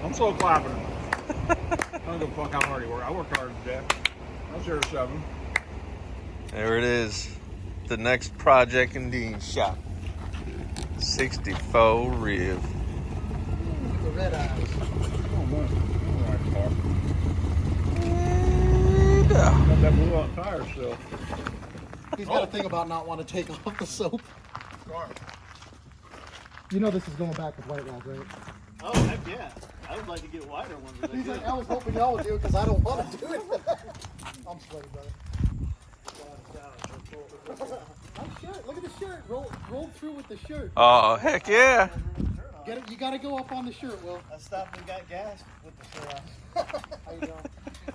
I'm slow clapping. I don't give a fuck how hard you work. I work hard today. I'll share 7. There it is. The next project in Dean's shop. 64 Riv. The red eyes. Oh, man. All right, And, got that blew out tire still. He's got a thing about not wanting to take off the soap. You know this is going back with white walls, right? Oh, heck yeah. I would like to get wider ones. But He's like, I was hoping y'all would do it because I don't want to do it. I'm sweaty, brother. Nice shirt. Look at the shirt. Roll through with the shirt. oh, heck yeah. Get it. You got to go up on the shirt, Will. I stopped and got gas with the shirt on. How you doing?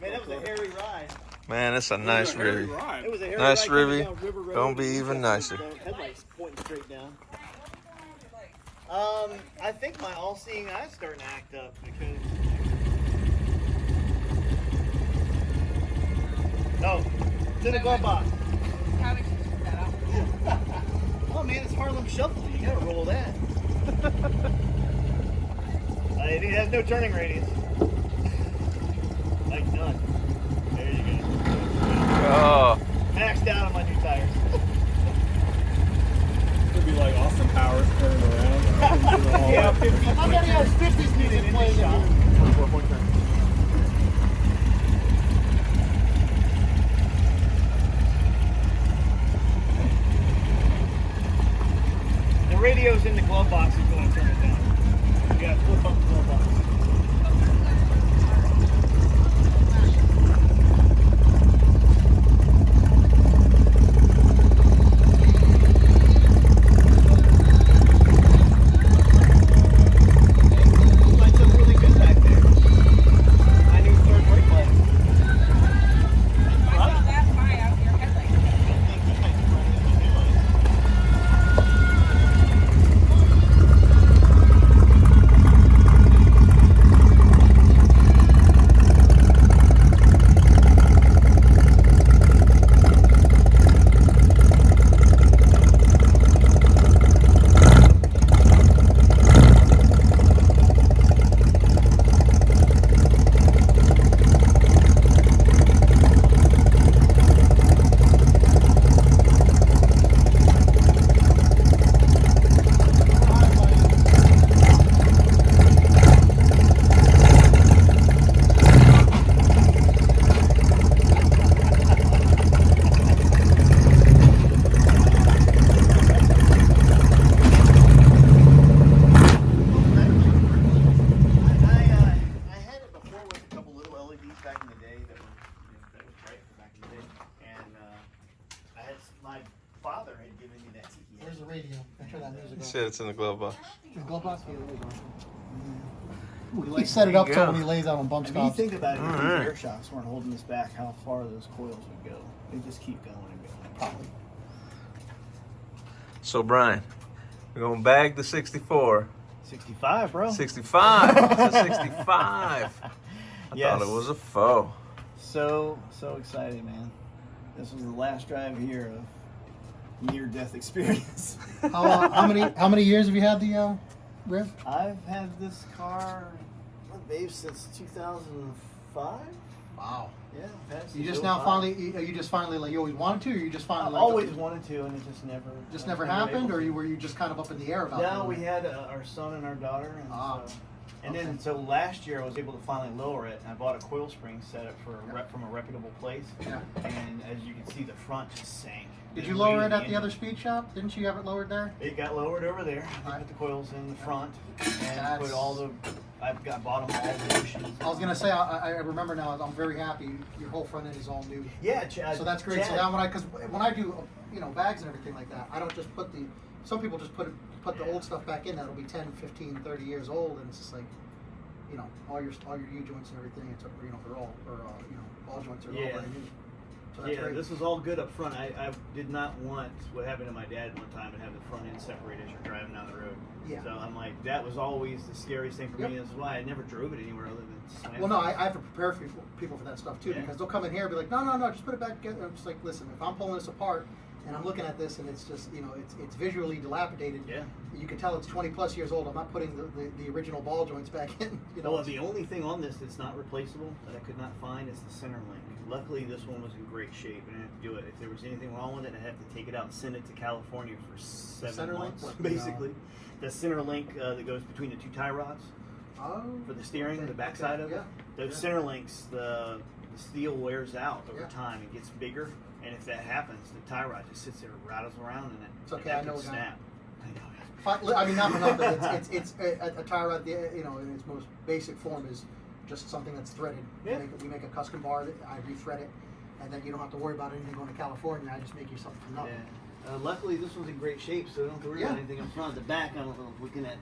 Man, that was a hairy ride. Man, it's a nice It was a hairy Riv. ride. It was a hairy Nice ride coming Rivy. down River Road. Don't be even nicer. The headlights pointing straight down. I think my all-seeing eye's starting to act up because. No, it's in the glove box. How would you check that out? Oh man, it's Harlem Shuffle. You gotta roll that. It has no turning radius. Like none. There you go. Oh, Maxed out on my new tires. It'd be like Austin Powers turning around. Yeah, 50. How many has 50s music playing in here? 24.10. The radio's in the glove box if you want to turn it down. You gotta flip up the glove box. Lights up really good back there. My new third brake light. I saw that fly out your headlight. I think he might be running into new lights. I had it before with a couple little LEDs back in the day that was bright back in the day, and I had my father had given me that tiki. Where's the radio? Make sure that music he on. said it's in the glove box. His glove box? Yeah, there you go. He He set it up There you so go. when he lays out on bump I mean, you stops. think about it, if Alright. these air shocks weren't holding us back, how far those coils would go. They just keep going and going. Probably. So, Brian, we're going to bag the 64. 65, bro. 65. It's a 65. I Yes. thought it was a foe. So excited, man. This was the last drive here of near-death experience. How many years have you had the Riv? I've had this car, babe, since 2005. Wow. Yeah, I've had it You since just now 05. finally like you always wanted to, or you just finally I like always wanted to, and it just never happened, able or to. were you just kind of up in the air about it? No, we had our son and our daughter, and Okay. then so last year I was able to finally lower it, and I bought a coil spring set up for from a reputable place. Yeah. And as you can see, the front just sank. Did you lower it at the other speed shop? Didn't you have it lowered there? It got lowered over there. I Right. put the coils in the front and That's- put all the. I've got bottom all the bushings. I was gonna say I remember now. I'm very happy. Your whole front end is all new. Yeah, So that's great. So now because when I do bags and everything like that, I don't just put the. Some people just put the old stuff back in. That'll be 10, 15, 30 years old, and it's just like, all your U joints and everything. It's they're all all joints are all Yeah. brand new. So that's Yeah, great. this was all good up front. I did not want what happened to my dad one time and have the front end separate as you're driving down the road. Yeah. So I'm like, that was always the scariest thing for me. Yep. That's why I never drove it anywhere other than slam. Well, no, I have to prepare people for that stuff too, Yeah. because they'll come in here and be like, no, just put it back together. I'm just like, listen, if I'm pulling this apart And I'm looking at this, and it's just, you know, it's visually dilapidated. Yeah. You can tell it's 20 plus years old. I'm not putting the original ball joints back in. You know, Well, the only thing on this that's not replaceable that I could not find is the center link. Luckily, this one was in great shape, and I didn't have to do it. If there was anything wrong with it, I'd have to take it out and send it to California for 7 Center link? months, What, basically. The center link that goes between the 2 tie rods oh, for the steering, okay, the backside okay, of it. yeah, Those yeah. center links, the steel wears out over Yeah. time. It gets bigger, and if that happens, the tie rod just sits there, rattles around, and It's okay, that I know can a guy. snap. I know. I mean, not for nothing. It's a tie rod. You know, in its most basic form is just something that's threaded. Yeah. We make a custom bar that I rethread it, and then you don't have to worry about anything going to California. I just make you something from nothing. Yeah. Luckily, this one's in great shape, so I don't have to worry about Yeah. anything up front. The back, I don't know. Looking at,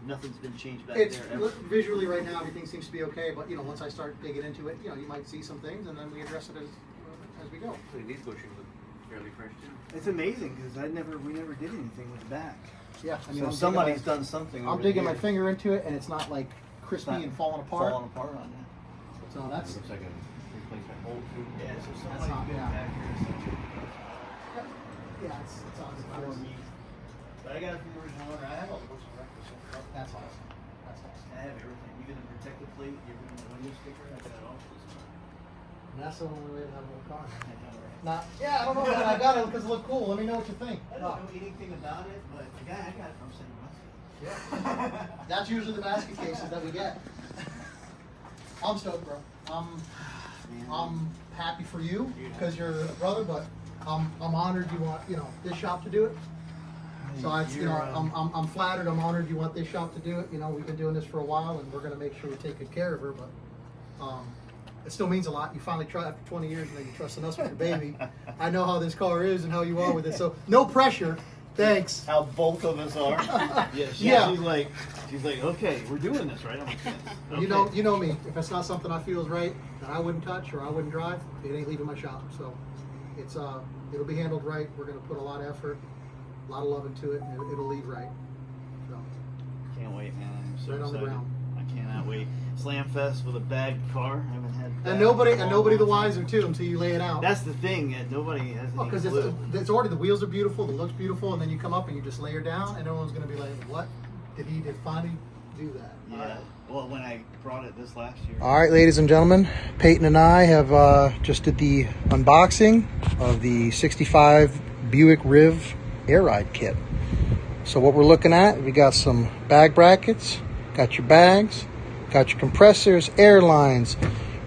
nothing's been changed back It's there. Ever. visually right now everything seems to be okay, but you know, once I start digging into it, you know, you might see some things, and then we address it as we go. So these bushings look fairly fresh too. It's amazing because we never did anything with the back. Yeah, I mean, So I'm somebody's digging done something. I'm over digging the my years. finger into it, and it's not like It's crispy not and falling apart. Falling apart on that. So that's Looks like a replacement bolt too. Yeah, so That's somebody's not- been yeah. back here. yeah, it's on For me. But I got it from the original owner. I have all the books on record. So That's awesome. That's awesome. I have everything. Even the protective plate, the original window sticker. I got it all. And that's the only way to have a little car. I know, right? Not, yeah, I don't know, man. I got it because it looked cool. Let me know what you think. I don't know anything about it, but the guy I got it from said it was. Yeah. That's usually the basket cases that we get. I'm stoked, bro. I'm happy for you because you're a brother, but I'm honored you want, you know, this shop to do it. So it's, you know, I'm flattered. I'm honored you want this shop to do it. You know, we've been doing this for a while, and we're gonna make sure we take good care of her. But it still means a lot. You finally try after 20 years, and then you're trusting us with your baby. I know how this car is and how you are with it. So no pressure. Thanks. How both of us are. Yeah, Yeah. She's like, okay, we're doing this, right? I'm like, yes. Okay. You know me. If it's not something I feel is right, that I wouldn't touch or I wouldn't drive, it ain't leaving my shop. So it's it'll be handled right. We're gonna put a lot of effort, a lot of love into it, and it'll leave right. So Can't wait, man. I'm so Right on the excited. ground. I cannot wait. Slam Fest with a bad car. I haven't had. and that nobody in a and long, nobody the long wiser too until you lay it out. time. That's the thing. Nobody has any Because clue. it's already the wheels are beautiful, the look's beautiful, and then you come up and you just lay her down, and everyone's gonna be like, "What did he finally do that?" Yeah. Well, when I brought it this last year. All right, ladies and gentlemen, Peyton and I have just did the unboxing of the 65 Buick Riv air ride kit. So what we're looking at, we got some bag brackets, got your bags, got your compressors, air lines,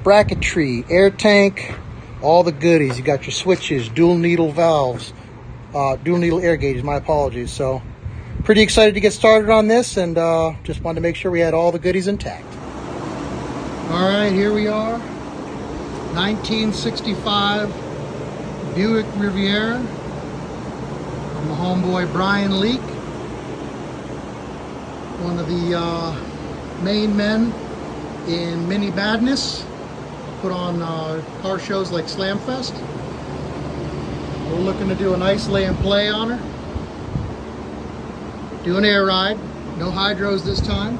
bracketry, air tank, all the goodies. You got your switches, dual needle valves, dual needle air gauges, my apologies. So pretty excited to get started on this, and just wanted to make sure we had all the goodies intact. All right, here we are, 1965 Buick Riviera from the homeboy Brian Leak, one of the main men in Mini Badness, put on car shows like Slam Fest. We're looking to do a nice lay and play on her. Do an air ride, no hydros this time.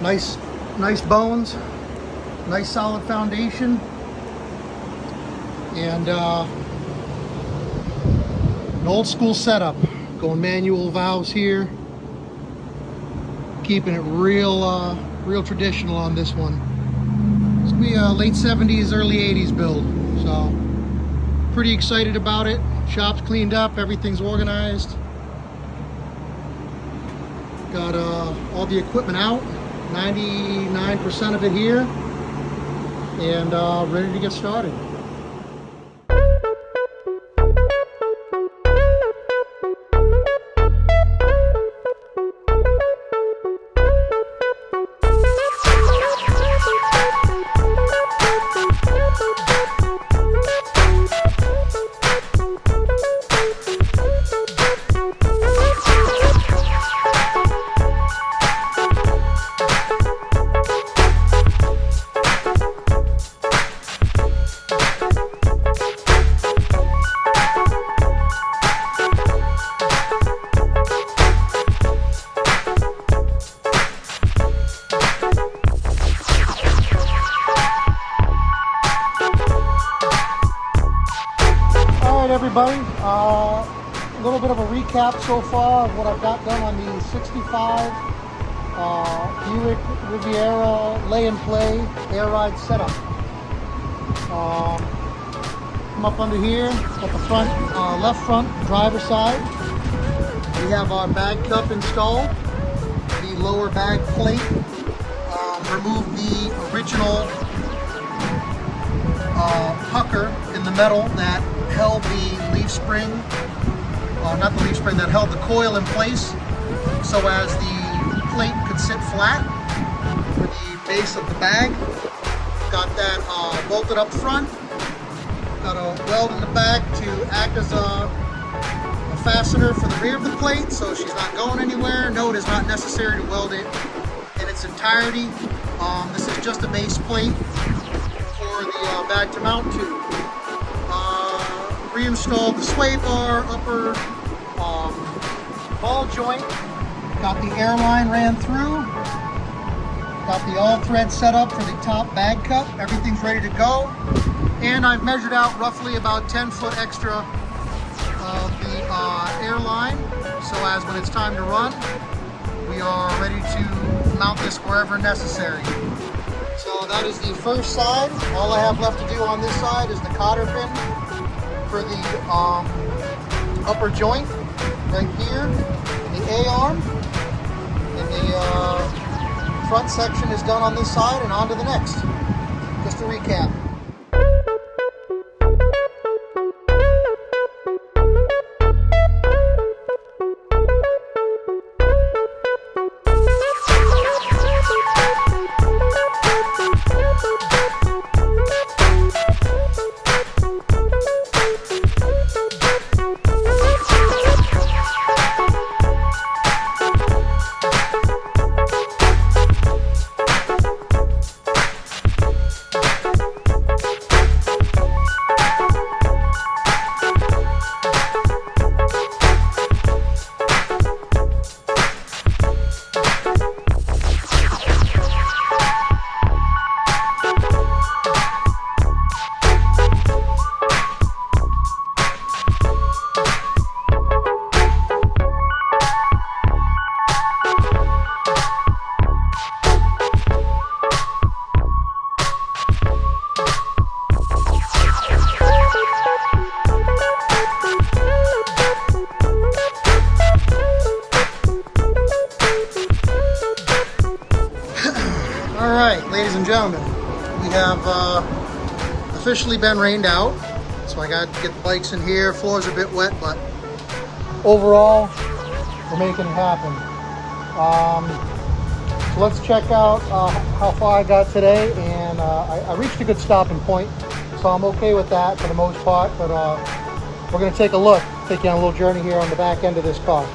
Nice bones, nice solid foundation, and an old school setup. Going manual valves here, keeping it real traditional on this one. It's gonna be a late 70s, early 80s build, so pretty excited about it. Shop's cleaned up, everything's organized. Got all the equipment out, 99% of it here, and ready to get started. everybody. A little bit of a recap so far of what I've got done on the 65 Brians Riviera lay and play air ride setup. Come up under here at the front, left front driver's side. We have our bag cup installed, the lower bag plate. Remove the original pucker in the metal that held the leaf spring, not the leaf spring, that held the coil in place so as the plate could sit flat for the base of the bag. Got that bolted up front. Got a weld in the back to act as a fastener for the rear of the plate so she's not going anywhere. No, it is not necessary to weld it in its entirety. This is just a base plate for the bag to mount to. Reinstalled the sway bar, upper ball joint. Got the air line ran through. Got the all thread set up for the top bag cup. Everything's ready to go. And I've measured out roughly about 10 foot extra of the air line. So as when it's time to run, we are ready to mount this wherever necessary. So that is the first side. All I have left to do on this side is the cotter pin for the upper joint right here, the A-arm, and the front section is done on this side and on to the next. Just to recap. Alright, ladies and gentlemen, we have officially been rained out, so I got to get the bikes in here. Floor's a bit wet, but overall, we're making it happen. So let's check out how far I got today, and I reached a good stopping point, so I'm okay with that for the most part, but we're going to take a look, take you on a little journey here on the back end of this car.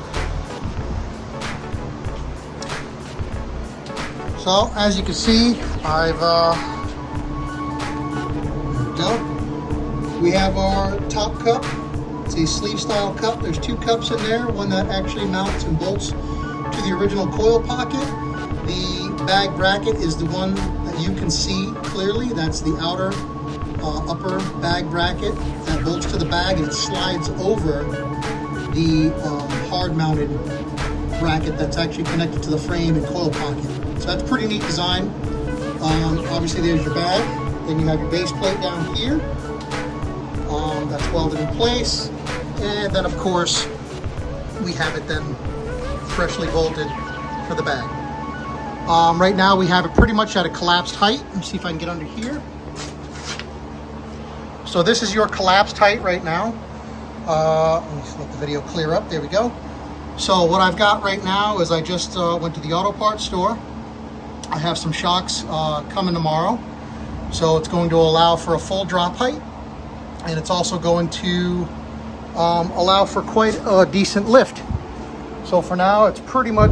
So, as you can see, we have our top cup. It's a sleeve style cup. There's two cups in there, one that actually mounts and bolts to the original coil pocket. The bag bracket is the one that you can see clearly. That's the outer upper bag bracket that bolts to the bag, and it slides over the hard mounted bracket that's actually connected to the frame and coil pocket. So that's a pretty neat design. Obviously there's your bag. Then you have your base plate down here. That's welded in place. And then of course, we have it then freshly bolted for the bag. Right now we have it pretty much at a collapsed height. Let me see if I can get under here. So this is your collapsed height right now. Let me just let the video clear up. There we go. So what I've got right now is I just went to the auto parts store. I have some shocks coming tomorrow. So it's going to allow for a full drop height. And it's also going to allow for quite a decent lift. So for now, it's pretty much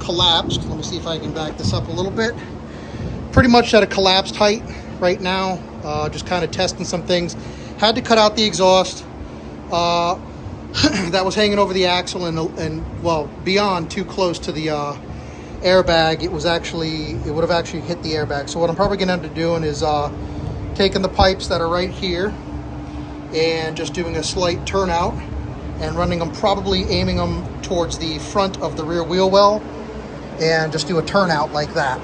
collapsed. Let me see if I can back this up a little bit. Pretty much at a collapsed height right now. Just kind of testing some things. Had to cut out the exhaust. That was hanging over the axle and well, beyond too close to the airbag. It would have actually hit the airbag. So what I'm probably going to end up doing is taking the pipes that are right here and just doing a slight turnout and running them, probably aiming them towards the front of the rear wheel well, and just do a turnout like that.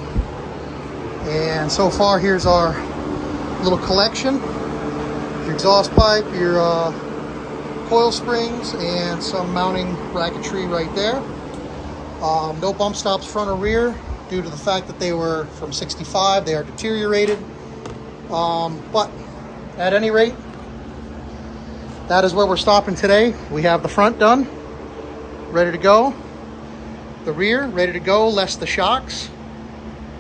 And so far, here's our little collection: your exhaust pipe, your coil springs, and some mounting bracketry right there. No bump stops front or rear due to the fact that they were from 65. They are deteriorated. But at any rate, that is where we're stopping today. We have the front done, ready to go. The rear, ready to go, less the shocks.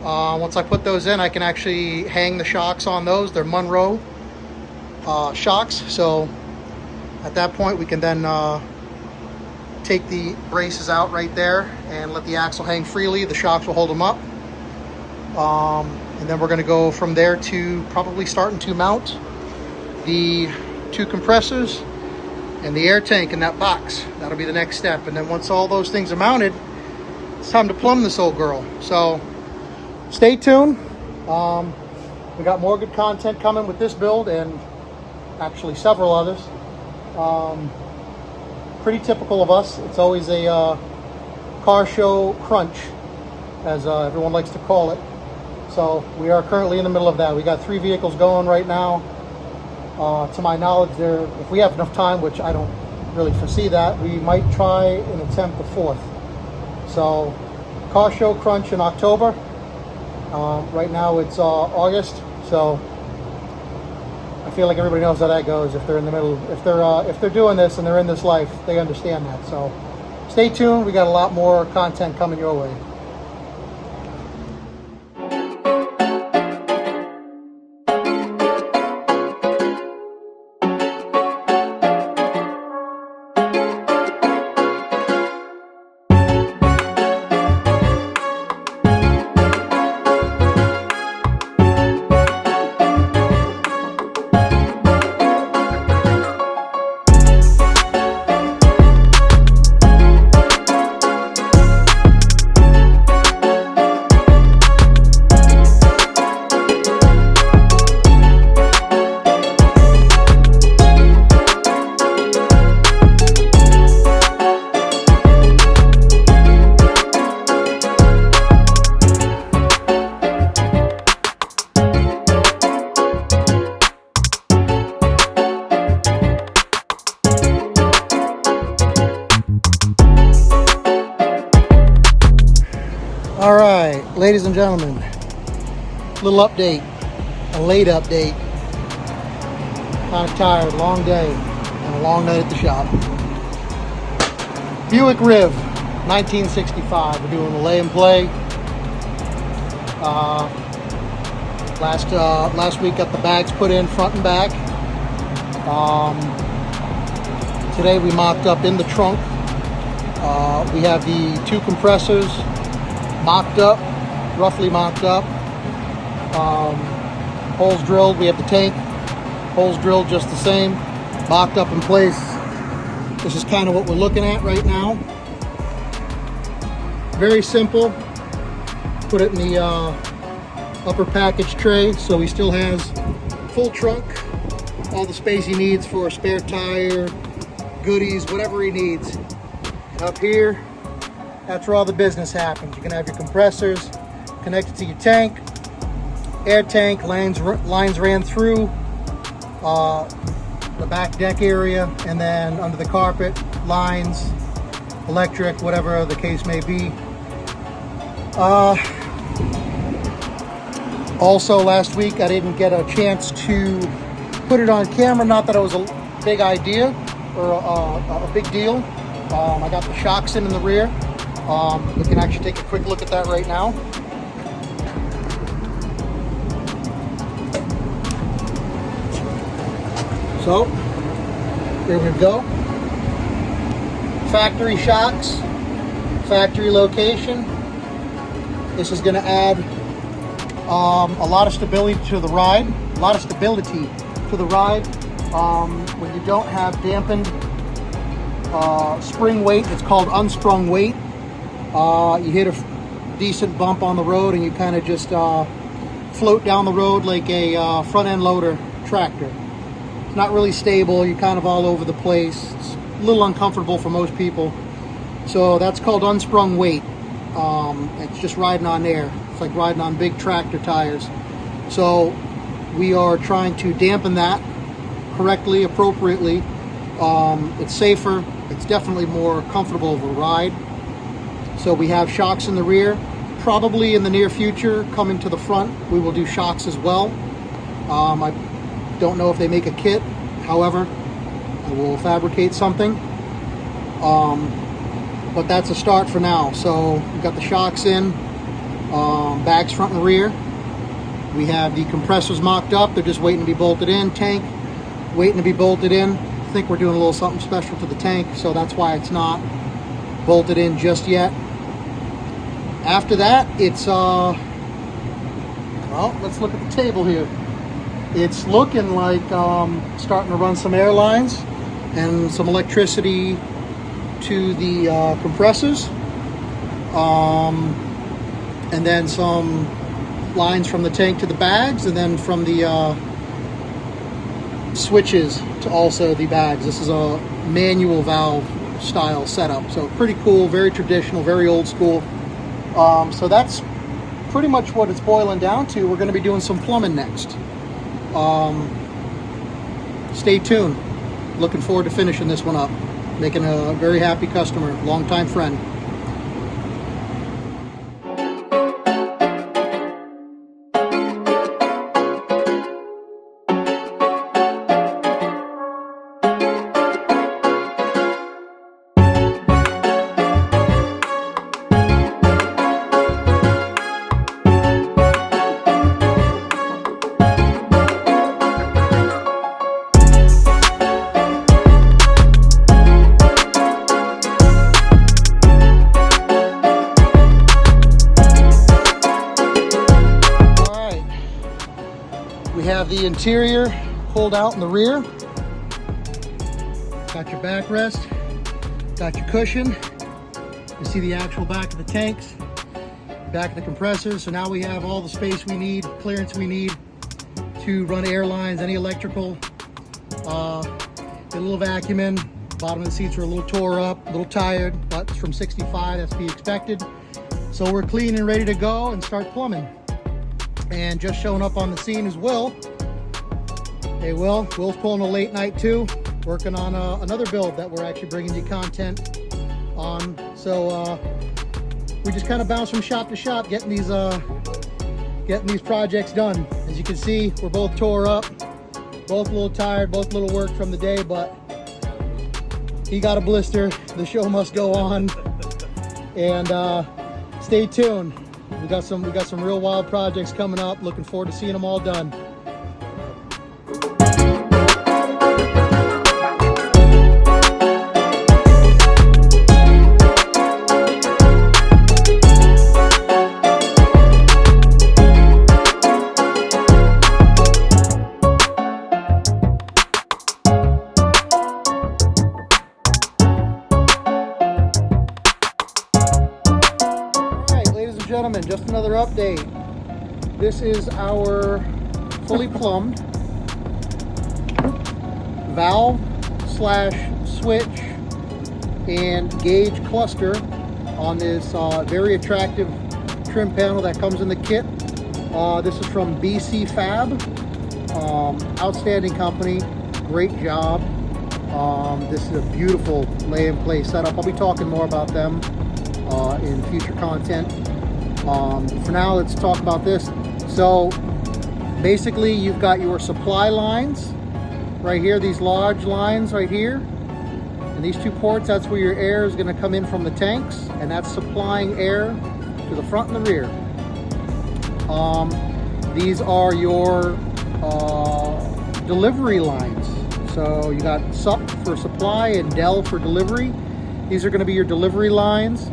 Once I put those in, I can actually hang the shocks on those. They're Monroe shocks. So at that point, we can then take the braces out right there and let the axle hang freely. The shocks will hold them up. And then we're going to go from there to probably starting to mount the 2 compressors and the air tank in that box. That'll be the next step. And then once all those things are mounted, it's time to plumb this old girl. So stay tuned. We got more good content coming with this build, and actually several others. Pretty typical of us. It's always a car show crunch, as everyone likes to call it. So we are currently in the middle of that. We got 3 vehicles going right now. To my knowledge, if we have enough time, which I don't really foresee that, we might try and attempt the 4th. So car show crunch in October. Right now it's August, so I feel like everybody knows how that goes. If they're in the middle, if they're doing this and they're in this life, they understand that. So stay tuned. We got a lot more content coming your way. All right, ladies and gentlemen, little update, a late update. Kind of tired, long day, and a long night at the shop. Buick Riv, 1965. We're doing a lay and play. Last week got the bags put in front and back. Today we mocked up in the trunk. We have the 2 compressors mocked up, roughly mocked up. Holes drilled. We have the tank, holes drilled just the same, mocked up in place. This is kind of what we're looking at right now. Very simple. Put it in the upper package tray, so he still has full trunk, all the space he needs for a spare tire, goodies, whatever he needs. And up here, that's where all the business happens. You're gonna have your compressors connected to your tank, air tank, lines ran through the back deck area, and then under the carpet, lines, electric, whatever the case may be. Also last week I didn't get a chance to put it on camera, not that it was a big idea or a big deal. I got the shocks in the rear. We can actually take a quick look at that right now. So, here we go. Factory shocks, factory location. This is going to add a lot of stability to the ride. When you don't have dampened spring weight, it's called unsprung weight. You hit a decent bump on the road and you kind of just float down the road like a front end loader tractor. not really stable. You're kind of all over the place. It's a little uncomfortable for most people. So that's called unsprung weight. It's just riding on air. It's like riding on big tractor tires. So we are trying to dampen that correctly, appropriately. It's safer. It's definitely more comfortable of a ride. So we have shocks in the rear. Probably in the near future, coming to the front, we will do shocks as well. I don't know if they make a kit. However, I will fabricate something. But that's a start for now. So we've got the shocks in, bags front and rear. We have the compressors mocked up. They're just waiting to be bolted in. Tank waiting to be bolted in. I think we're doing a little something special to the tank, so that's why it's not bolted in just yet. After that, it's well, let's look at the table here. It's looking like starting to run some air lines and some electricity to the compressors, and then some lines from the tank to the bags, and then from the switches to also the bags. This is a manual valve style setup, so pretty cool, very traditional, very old school. So that's pretty much what it's boiling down to. We're going to be doing some plumbing next. Stay tuned. Looking forward to finishing this one up. Making a very happy customer, longtime friend. We have the interior pulled out in the rear. Got your backrest, got your cushion. You see the actual back of the tanks, back of the compressors. So now we have all the space we need, clearance we need to run air lines, any electrical. A little vacuuming. Bottom of the seats are a little tore up, a little tired, but it's from 65, that's to be expected. So we're clean and ready to go and start plumbing. And just showing up on the scene is Will. Hey Will, Will's pulling a late night too, working on another build that we're actually bringing you content on. So we just kind of bounce from shop to shop, getting these projects done. As you can see, we're both tore up, both a little tired, both a little worked from the day, but he got a blister. The show must go on. And stay tuned. We got some real wild projects coming up. Looking forward to seeing them all done. Gentlemen, just another update. This is our fully plumbed valve / switch and gauge cluster on this very attractive trim panel that comes in the kit. This is from BC Fab. Outstanding company, great job. This is a beautiful lay in place setup. I'll be talking more about them in future content. For now, let's talk about this. So basically, you've got your supply lines right here, these large lines right here, and these two ports, that's where your air is going to come in from the tanks, and that's supplying air to the front and the rear. These are your delivery lines. So you got SUP for supply and DEL for delivery. These are going to be your delivery lines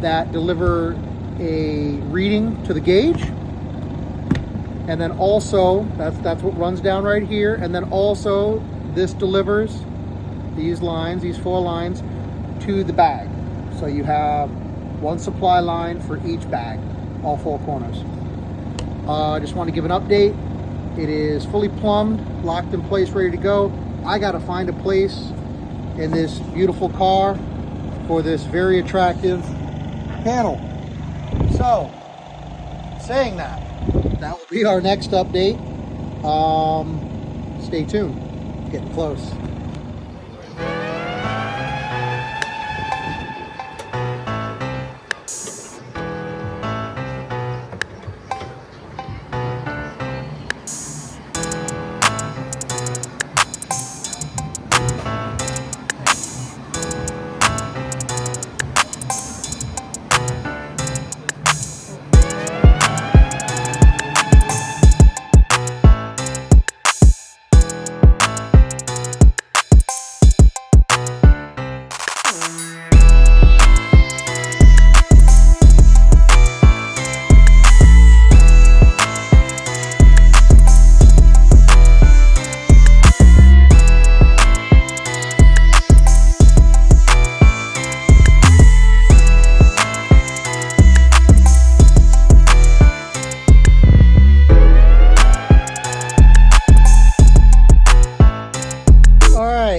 that deliver a reading to the gauge, and then also that's what runs down right here, and then also this delivers these lines, these 4 lines, to the bag. So you have one supply line for each bag, all 4 corners. I just want to give an update. It is fully plumbed, locked in place, ready to go. I got to find a place in this beautiful car for this very attractive panel. So, saying that will be our next update. Stay tuned. Getting close.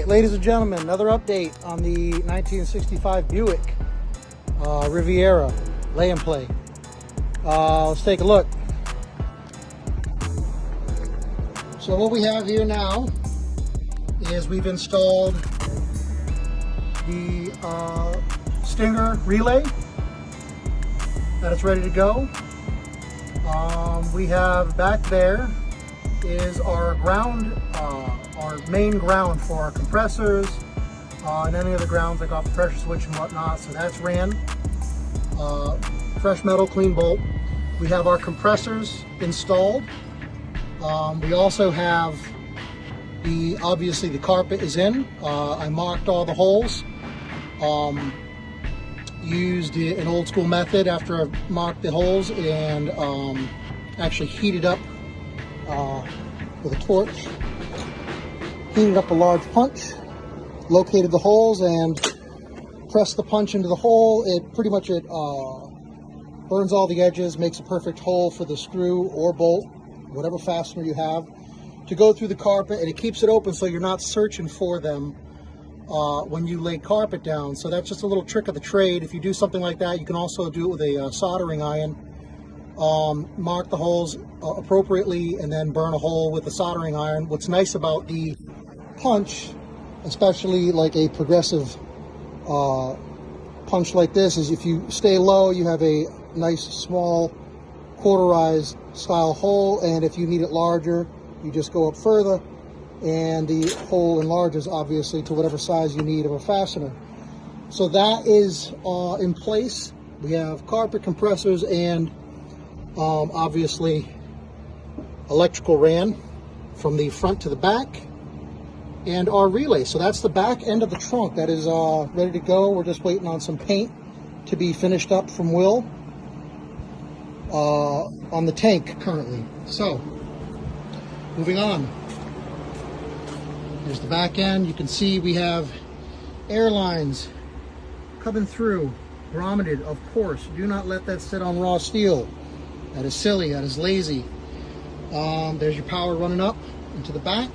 Ladies and gentlemen, another update on the 1965 Buick Riviera lay and play. Let's take a look. So what we have here now is we've installed the Stinger relay that is ready to go. We have back there is our ground, our main ground for our compressors and any other grounds like off the pressure switch and whatnot. So that's ran. Fresh metal, clean bolt. We have our compressors installed. We also have obviously the carpet is in. I marked all the holes. Used an old school method after I marked the holes and actually heated up with a torch. Heated up a large punch, located the holes, and pressed the punch into the hole. It pretty much burns all the edges, makes a perfect hole for the screw or bolt, whatever fastener you have, to go through the carpet, and it keeps it open so you're not searching for them when you lay carpet down. So that's just a little trick of the trade. If you do something like that, you can also do it with a soldering iron. Mark the holes appropriately and then burn a hole with a soldering iron. What's nice about the punch, especially like a progressive punch like this, is if you stay low, you have a nice small quarterized style hole, and if you need it larger, you just go up further and the hole enlarges obviously to whatever size you need of a fastener. So that is in place. We have carpet, compressors, and obviously electrical ran from the front to the back, and our relay. So that's the back end of the trunk that is ready to go. We're just waiting on some paint to be finished up from Will on the tank currently. So moving on, here's the back end. You can see we have air lines coming through, grommeted, of course. Do not let that sit on raw steel. That is silly, that is lazy. There's your power running up into the back.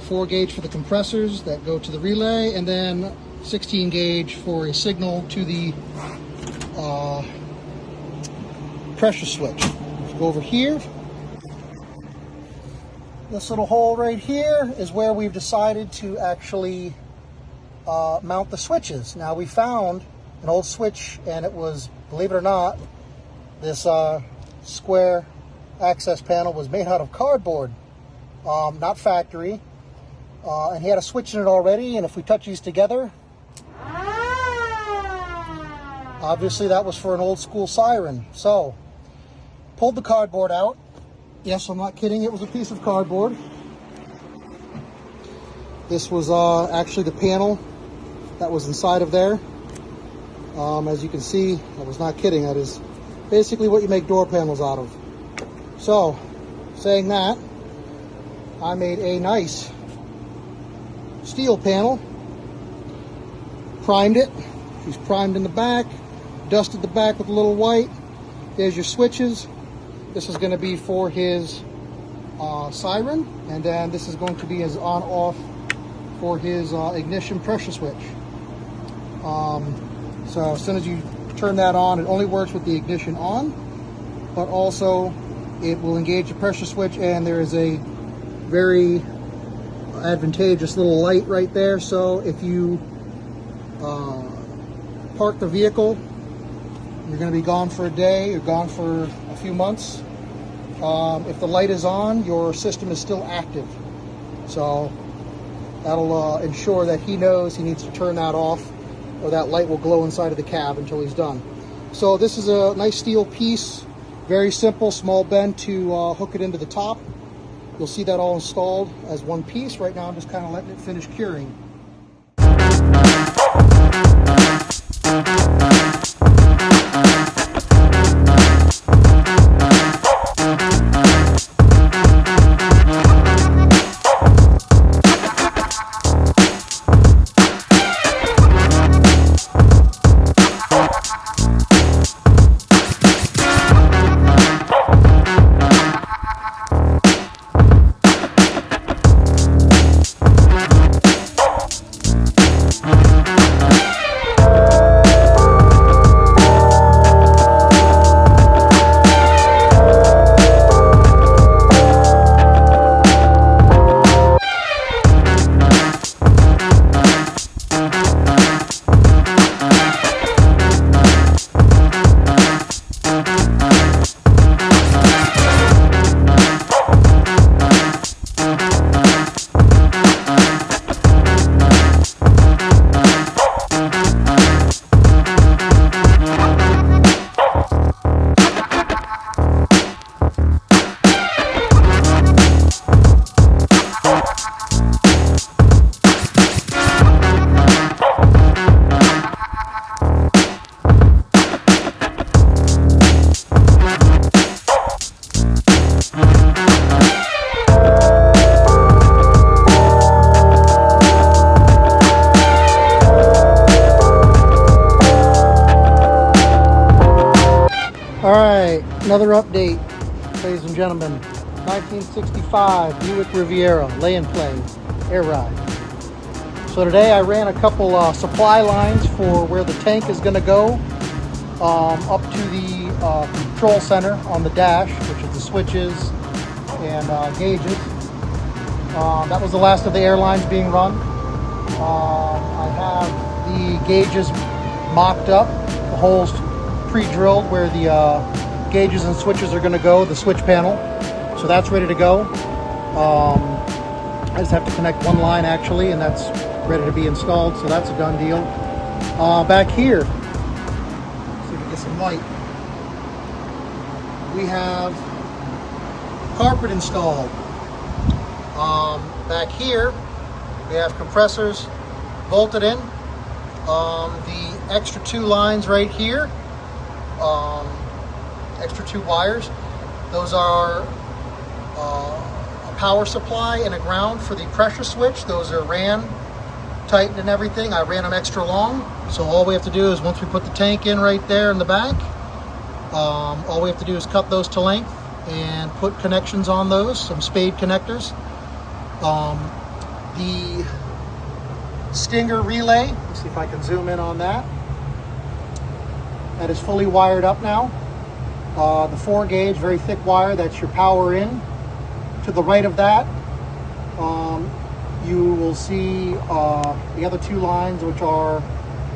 4 gauge for the compressors that go to the relay, and then 16 gauge for a signal to the pressure switch. Let's go over here. This little hole right here is where we've decided to actually mount the switches. Now, we found an old switch, and it was, believe it or not, this square access panel was made out of cardboard, not factory, and he had a switch in it already, and if we touch these together, obviously that was for an old school siren. So, pulled the cardboard out. Yes, I'm not kidding, it was a piece of cardboard. This was actually the panel that was inside of there. As you can see, I was not kidding, that is basically what you make door panels out of. So, saying that, I made a nice steel panel, primed it. She's primed in the back, dusted the back with a little white. There's your switches. This is going to be for his siren, and then this is going to be his on-off for his ignition pressure switch. So as soon as you turn that on, it only works with the ignition on, but also it will engage the pressure switch, and there is a very advantageous little light right there. So if you park the vehicle, you're going to be gone for a day, you're gone for a few months. If the light is on, your system is still active. So that'll ensure that he knows he needs to turn that off, or that light will glow inside of the cab until he's done. So this is a nice steel piece, very simple, small bend to hook it into the top. You'll see that all installed as one piece. Right now I'm just kind of letting it finish curing. Alright, another update, ladies and gentlemen. 1965 Buick Riviera, lay and play, air ride. So today I ran a couple supply lines for where the tank is going to go, up to the control center on the dash, which is the switches and gauges. That was the last of the air lines being run. I have the gauges mocked up, the holes pre-drilled where the gauges and switches are going to go, the switch panel. So that's ready to go. I just have to connect one line actually, and that's ready to be installed, so that's a done deal. Back here, see if we can get some light. We have carpet installed. Back here, we have compressors bolted in. The extra two lines right here, extra two wires, those are a power supply and a ground for the pressure switch. Those are ran, tightened and everything. I ran them extra long, so all we have to do is, once we put the tank in right there in the back, all we have to do is cut those to length and put connections on those, some spade connectors. The Stinger relay, let's see if I can zoom in on that. That is fully wired up now. The 4 gauge, very thick wire, that's your power in. To the right of that, you will see the other two lines, which are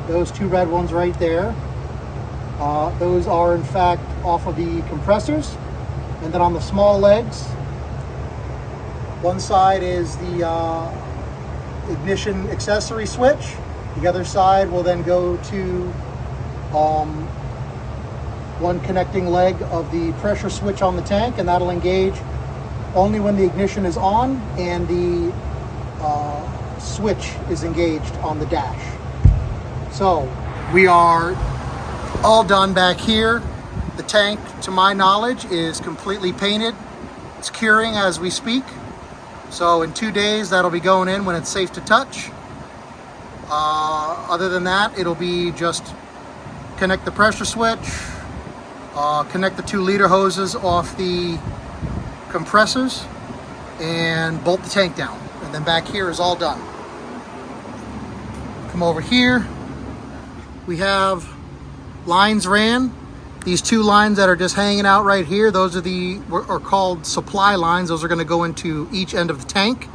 those two red ones right there. Those are in fact off of the compressors. And then on the small legs, one side is the ignition accessory switch. The other side will then go to one connecting leg of the pressure switch on the tank, and that'll engage only when the ignition is on and the switch is engaged on the dash. So we are all done back here. The tank, to my knowledge, is completely painted. It's curing as we speak. So in 2 days, that'll be going in when it's safe to touch. Other than that, it'll be just connect the pressure switch, connect the 2 liter hoses off the compressors, and bolt the tank down. And then back here is all done. Come over here. We have lines ran. These 2 lines that are just hanging out right here, those are called supply lines. Those are going to go into each end of the tank.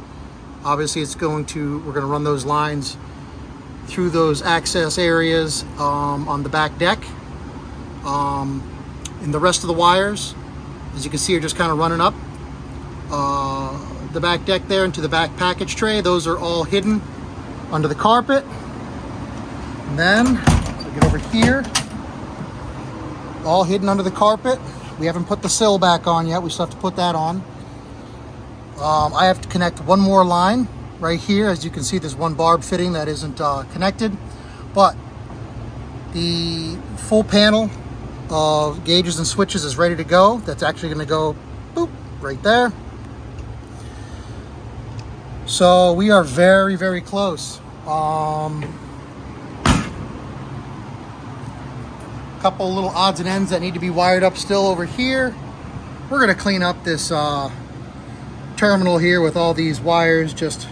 Obviously, we're going to run those lines through those access areas on the back deck. And the rest of the wires, as you can see, are just kind of running up the back deck there into the back package tray. Those are all hidden under the carpet. And then we get over here, all hidden under the carpet. We haven't put the sill back on yet. We still have to put that on. I have to connect one more line right here. As you can see, there's one barb fitting that isn't connected, but the full panel of gauges and switches is ready to go. That's actually going to go boop right there. So we are very, very close. Couple little odds and ends that need to be wired up still over here. We're going to clean up this terminal here with all these wires. Just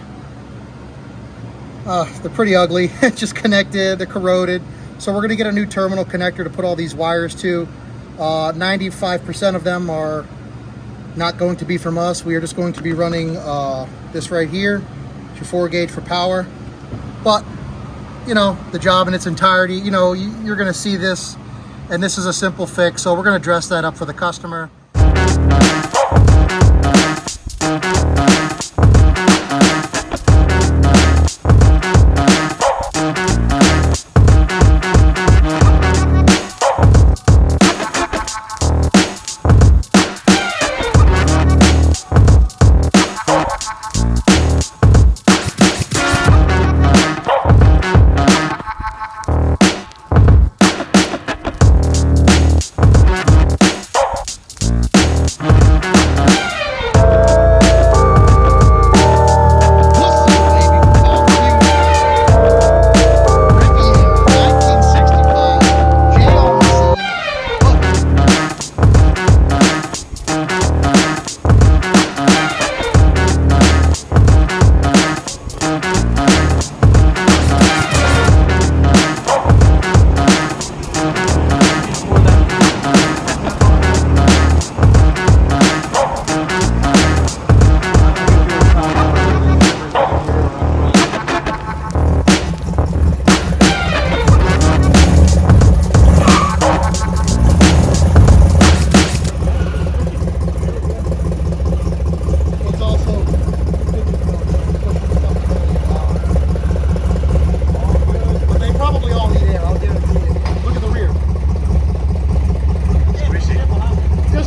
they're pretty ugly. Just connected, they're corroded. So we're going to get a new terminal connector to put all these wires to. 95% of them are not going to be from us. We are just going to be running this right here, 4 gauge for power. But you know, the job in its entirety, you know, you're going to see this, and this is a simple fix. So we're going to dress that up for the customer.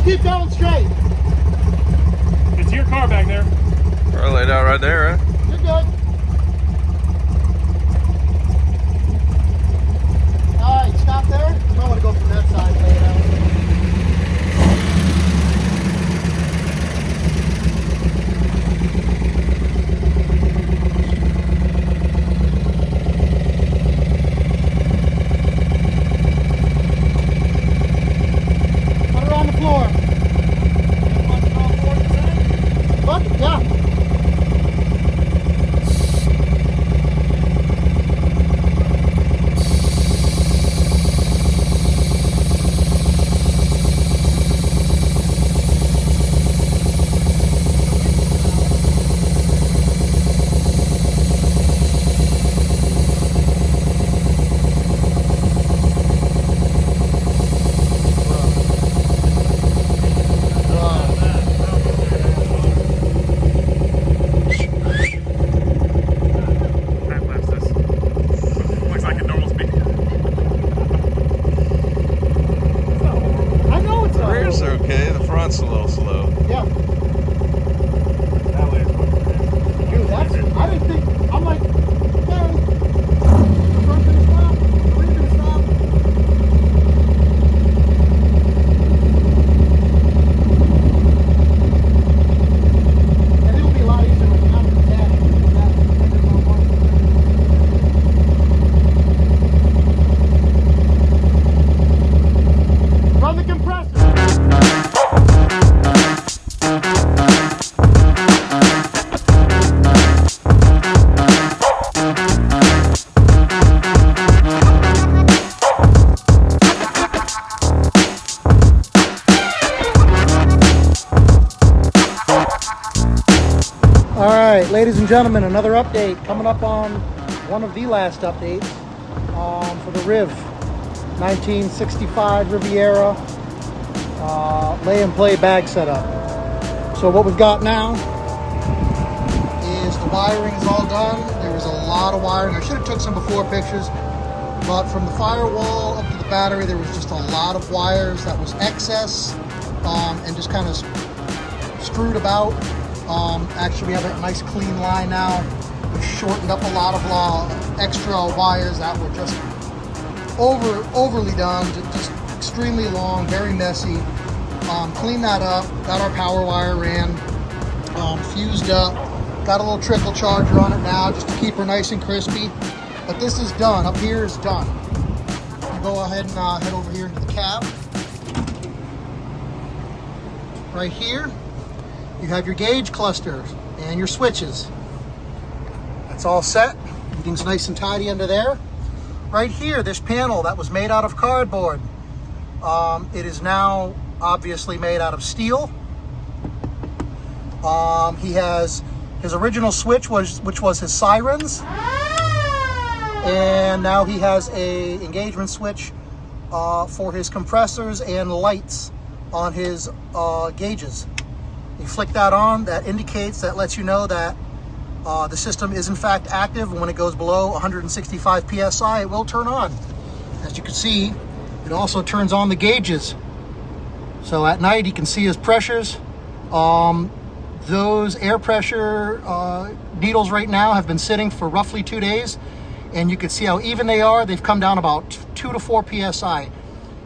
Keep going straight. It's your car back there. Car laid out right there, huh? You're good. All right, stop there. You might want to go from that side and lay it out. Put her on the floor. What? Yeah. Okay, the front's a little slow. Yeah. That way is what it is. Dude, that's, I didn't think, I'm like, hey, the front's gonna stop, the rear's gonna stop. And it'll be a lot easier when you have the dash to do that. Run the compressor. ladies and gentlemen, another update coming up on one of the last updates for the Riv 1965 Riviera lay and play bag setup. So what we've got now is the wiring is all done. There was a lot of wiring. I should have took some before pictures, but from the firewall up to the battery, there was just a lot of wires that was excess and just kind of screwed about. Actually, we have a nice clean line now. We've shortened up a lot of extra wires that were just overly done, just extremely long, very messy. Cleaned that up, got our power wire ran, fused up, got a little trickle charger on it now just to keep her nice and crispy. But this is done. Up here is done. You go ahead and head over here into the cab. Right here, you have your gauge clusters and your switches. That's all set. Everything's nice and tidy under there. Right here, this panel that was made out of cardboard. It is now obviously made out of steel. He has his original switch, which was his sirens. And now he has a engagement switch for his compressors and lights on his gauges. You flick that on, that indicates, that lets you know that the system is in fact active. When it goes below 165 PSI, it will turn on. As you can see, it also turns on the gauges. So at night, you can see his pressures. Those air pressure needles right now have been sitting for roughly 2 days. And you can see how even they are. They've come down about 2 to 4 PSI.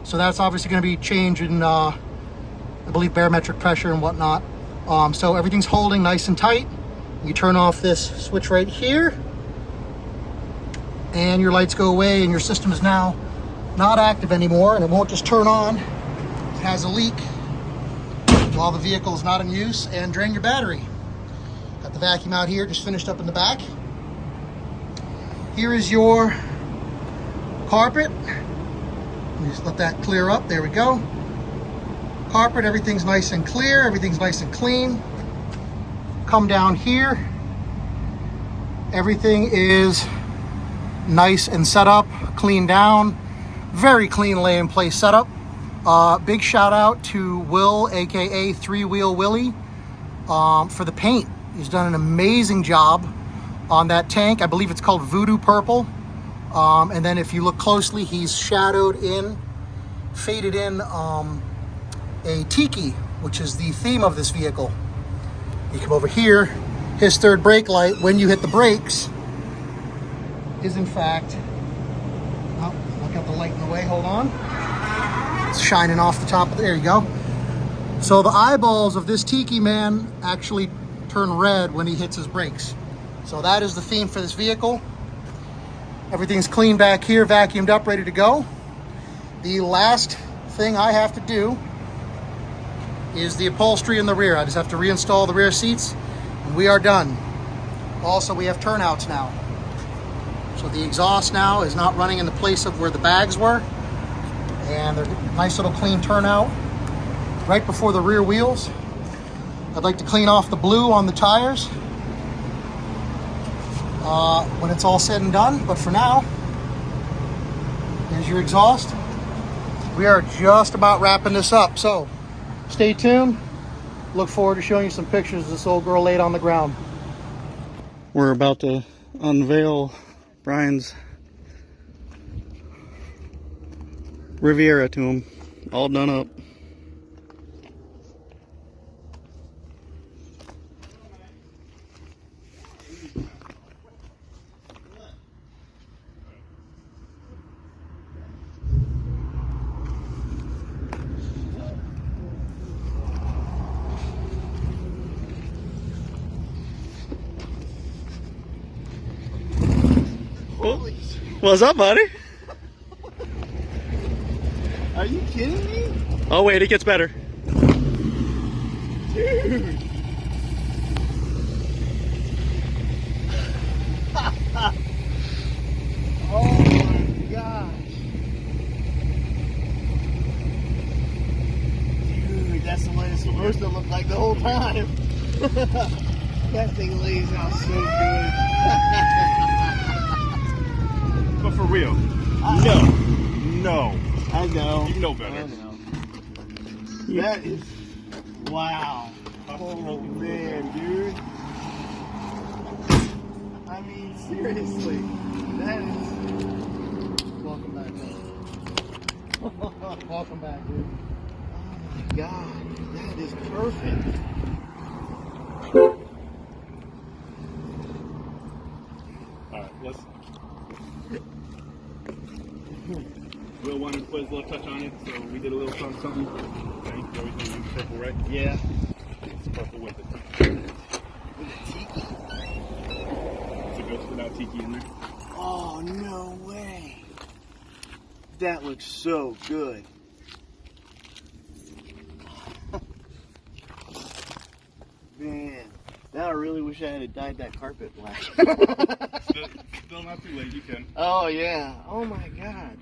So that's obviously going to be changing, I believe, barometric pressure and whatnot. So everything's holding nice and tight. You turn off this switch right here, and your lights go away, and your system is now not active anymore, and it won't just turn on. It has a leak while the vehicle is not in use, and drain your battery. Got the vacuum out here, just finished up in the back. Here is your carpet. Just let that clear up. There we go. Carpet, everything's nice and clear, everything's nice and clean. Come down here, everything is nice and set up, cleaned down, very clean lay and play setup. Big shout out to Will, aka Three Wheel Willie, for the paint. He's done an amazing job on that tank. I believe it's called Voodoo Purple. And then if you look closely, he's shadowed in, faded in a tiki, which is the theme of this vehicle. You come over here, his third brake light, when you hit the brakes, is in fact, oh, look at the light in the way, hold on. It's shining off the top of there you go. So the eyeballs of this tiki man actually turn red when he hits his brakes. So that is the theme for this vehicle. Everything's clean back here, vacuumed up, ready to go. The last thing I have to do is the upholstery in the rear. I just have to reinstall the rear seats, and we are done. Also, we have turnouts now. So the exhaust now is not running in the place of where the bags were, and they're a nice little clean turnout right before the rear wheels. I'd like to clean off the blue on the tires when it's all said and done, but for now, there's your exhaust. We are just about wrapping this up, so stay tuned. Look forward to showing you some pictures of this old girl laid on the ground. We're about to unveil Brian's Riviera to him, all done up. What's up, buddy? Are you kidding me? Oh wait, it gets better. Dude. Oh my gosh. Dude, that's the way it's supposed to look like the whole time. That thing lays out so good. But for real, no. I know. You know I better. know. That is, wow. Oh man, dude. I mean, seriously, that is. Welcome back, man. Welcome back, dude. Oh my God, that is perfect. Alright, let's. Will wanted to put his little touch on it, so we did a little something. Okay, everything was purple, right? Yeah. It's purple with it. With a tiki. It's a ghost without tiki in there. Oh, no way. That looks so good. Man, now I really wish I had dyed that carpet black. Still not too late, you can. Oh, yeah. Oh, my God.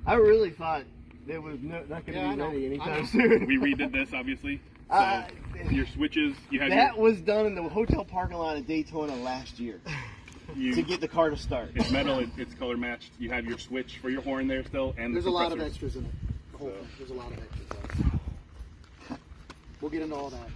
I really thought it was not going to Yeah, I be know. ready I anytime know. soon. We redid this, obviously. So Uh, your switches, you had That was done in the hotel parking lot of Daytona last year to get the car to start. it's metal, it's color matched. You have your switch for your horn there still, and There's the a lot of compressors. extras in it. The whole So- thing. There's a lot of extras. We'll get into all that.